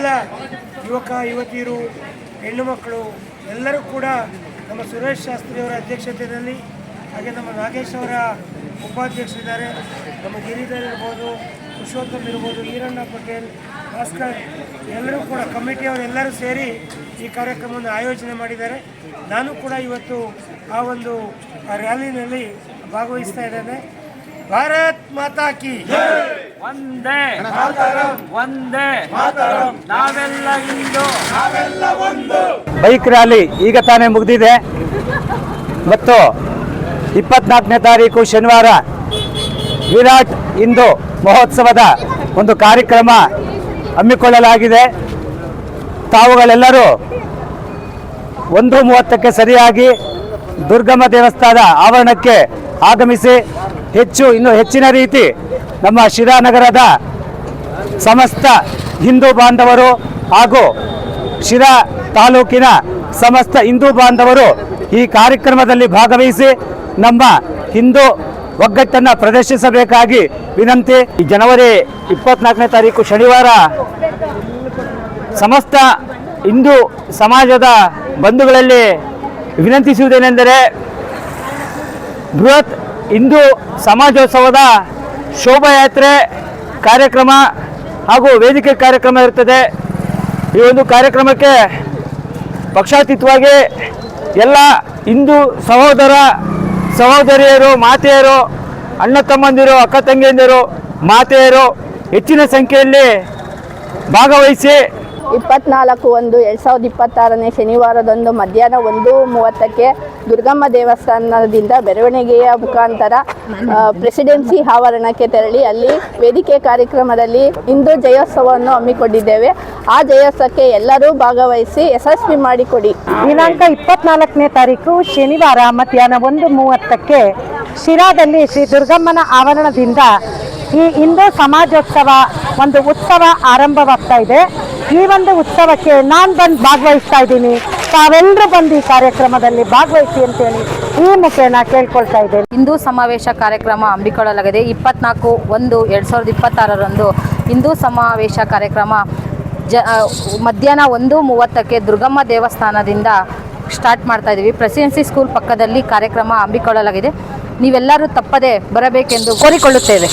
ಎಲ್ಲ ಯುವಕ ಯುವತಿಯರು, ಹೆಣ್ಣು ಮಕ್ಕಳು ಎಲ್ಲರೂ ಕೂಡ ನಮ್ಮ ಸುರೇಶ್ ಶಾಸ್ತ್ರಿಯವರ ಅಧ್ಯಕ್ಷತೆಯಲ್ಲಿ, ಹಾಗೆ ನಮ್ಮ ನಾಗೇಶ್ ಅವರ ಉಪಾಧ್ಯಕ್ಷರಿದ್ದಾರೆ, ನಮ್ಮ ಗಿರಿಧರ್ ಇರ್ಬೋದು, ಪುರುಷೋತ್ತಮ್ ಇರ್ಬೋದು, ಈರಣ್ಣ ಪಟೇಲ್, ಭಾಸ್ಕರ್, ಎಲ್ಲರೂ ಕೂಡ ಕಮಿಟಿಯವರೆಲ್ಲರೂ ಸೇರಿ ಈ ಕಾರ್ಯಕ್ರಮವನ್ನು ಆಯೋಜನೆ ಮಾಡಿದ್ದಾರೆ. ನಾನು ಕೂಡ ಇವತ್ತು ಆ ಒಂದು ರ್ಯಾಲಿನಲ್ಲಿ ಭಾಗವಹಿಸ್ತಾ ಇದ್ದೇನೆ. ಭಾರತ್ ಮಾತಾ ಕಿ ಒಂದೇ ಒಂದೇ ನಾವೆಲ್ಲ ಇಂದು ನಾವೆಲ್ಲ ಒಂದು. ಬೈಕ್ ರ್ಯಾಲಿ ಈಗ ತಾನೇ ಮುಗಿದಿದೆ ಮತ್ತು 24ನೇ ತಾರೀಕು ಶನಿವಾರ ವಿರಾಟ್ ಹಿಂದೂ ಮಹೋತ್ಸವದ ಒಂದು ಕಾರ್ಯಕ್ರಮ ಹಮ್ಮಿಕೊಳ್ಳಲಾಗಿದೆ. ತಾವುಗಳೆಲ್ಲರೂ 1:30ಕ್ಕೆ ಸರಿಯಾಗಿ ದುರ್ಗಮ್ಮ ದೇವಸ್ಥಾನ ಆವರಣಕ್ಕೆ ಆಗಮಿಸಿ ಇನ್ನೂ ಹೆಚ್ಚಿನ ರೀತಿ ನಮ್ಮ ಶಿರಾನಗರದ ಸಮಸ್ತ ಹಿಂದೂ ಬಾಂಧವರು ಹಾಗೂ ಶಿರಾ ತಾಲೂಕಿನ ಸಮಸ್ತ ಹಿಂದೂ ಬಾಂಧವರು ಈ ಕಾರ್ಯಕ್ರಮದಲ್ಲಿ ಭಾಗವಹಿಸಿ ನಮ್ಮ ಹಿಂದೂ ಒಗ್ಗಟ್ಟನ್ನು ಪ್ರದರ್ಶಿಸಬೇಕಾಗಿ ವಿನಂತಿ. ಜನವರಿ 24ನೇ ತಾರೀಕು ಶನಿವಾರ ಸಮಸ್ತ ಹಿಂದೂ ಸಮಾಜದ ಬಂಧುಗಳಲ್ಲಿ ವಿನಂತಿಸುವುದೇನೆಂದರೆ, ಬೃಹತ್ ಹಿಂದೂ ಸಮಾಜೋತ್ಸವದ ಶೋಭಾಯಾತ್ರೆ ಕಾರ್ಯಕ್ರಮ ಹಾಗೂ ವೇದಿಕೆ ಕಾರ್ಯಕ್ರಮ ಇರುತ್ತದೆ. ಈ ಒಂದು ಕಾರ್ಯಕ್ರಮಕ್ಕೆ ಪಕ್ಷಾತೀತವಾಗಿ ಎಲ್ಲ ಹಿಂದೂ ಸಹೋದರಿಯರು, ಮಾತೆಯರು, ಅಣ್ಣ ತಮ್ಮಂದಿರು, ಅಕ್ಕ ತಂಗಿಯಂದಿರು, ಮಾತೆಯರು ಹೆಚ್ಚಿನ ಸಂಖ್ಯೆಯಲ್ಲಿ ಭಾಗವಹಿಸಿ 24/1/2026 ಶನಿವಾರದಂದು ಮಧ್ಯಾಹ್ನ 1:30ಕ್ಕೆ ದುರ್ಗಮ್ಮ ದೇವಸ್ಥಾನದಿಂದ ಮೆರವಣಿಗೆಯ ಮುಖಾಂತರ ಪ್ರೆಸಿಡೆನ್ಸಿ ಆವರಣಕ್ಕೆ ತೆರಳಿ ಅಲ್ಲಿ ವೇದಿಕೆ ಕಾರ್ಯಕ್ರಮದಲ್ಲಿ ಹಿಂದೂ ಜಯೋತ್ಸವವನ್ನು ಹಮ್ಮಿಕೊಂಡಿದ್ದೇವೆ. ಆ ಜಯೋತ್ಸವಕ್ಕೆ ಎಲ್ಲರೂ ಭಾಗವಹಿಸಿ ಯಶಸ್ವಿ ಮಾಡಿಕೊಡಿ. ದಿನಾಂಕ 24ನೇ ತಾರೀಕು ಶನಿವಾರ ಮಧ್ಯಾಹ್ನ 1:30ಕ್ಕೆ ಶಿರಾದಲ್ಲಿ ಶ್ರೀ ದುರ್ಗಮ್ಮನ ಆವರಣದಿಂದ ಈ ಹಿಂದೂ ಸಮಾಜೋತ್ಸವ ಒಂದು ಉತ್ಸವ ಆರಂಭವಾಗ್ತಾ ಇದೆ. ಈ ಒಂದು ಉತ್ಸವಕ್ಕೆ ನಾನು ಬಂದು ಭಾಗವಹಿಸ್ತಾ ಇದ್ದೀನಿ. ತಾವೆಲ್ಲರೂ ಬಂದು ಈ ಕಾರ್ಯಕ್ರಮದಲ್ಲಿ ಭಾಗವಹಿಸಿ ಅಂತೇಳಿ ಈ ಮುಖೇನ ಕೇಳ್ಕೊಳ್ತಾ ಇದ್ದೇನೆ. ಹಿಂದೂ ಸಮಾವೇಶ ಕಾರ್ಯಕ್ರಮ ಹಮ್ಮಿಕೊಳ್ಳಲಾಗಿದೆ. 24/1/2026 ಹಿಂದೂ ಸಮಾವೇಶ ಕಾರ್ಯಕ್ರಮ ಮಧ್ಯಾಹ್ನ 1:30ಕ್ಕೆ ದುರ್ಗಮ್ಮ ದೇವಸ್ಥಾನದಿಂದ ಸ್ಟಾರ್ಟ್ ಮಾಡ್ತಾ ಇದ್ದೀವಿ. ಪ್ರೆಸಿಡೆನ್ಸಿ ಸ್ಕೂಲ್ ಪಕ್ಕದಲ್ಲಿ ಕಾರ್ಯಕ್ರಮ ಹಮ್ಮಿಕೊಳ್ಳಲಾಗಿದೆ. ನೀವೆಲ್ಲರೂ ತಪ್ಪದೆ ಬರಬೇಕೆಂದು ಕೋರಿಕೊಳ್ಳುತ್ತೇವೆ.